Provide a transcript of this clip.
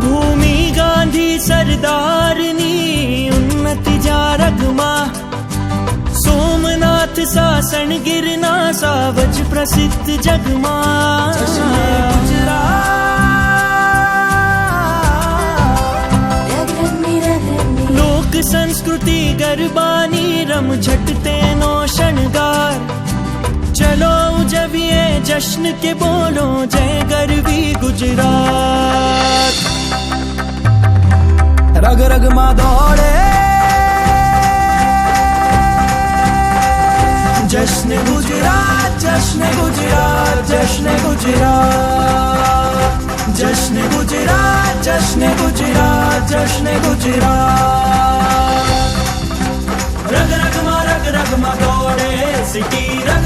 भूमि गांधी सरदारनी उन्नति जा रगमा सोमनाथ सासन गिरना सावज प्रसिद्ध जगमा लोक संस्कृति गरबानी रम झटते नो शणगार चलो जबिए जश्न के बोलो जय गरवी गुजरात रग रग मा दौड़े जश्न गुजरात जश्न गुजरात जश्न गुजरात जश्न गुजरात जश्न गुजरात जश्न गुजरात रग रग मा दौड़े सिटी रग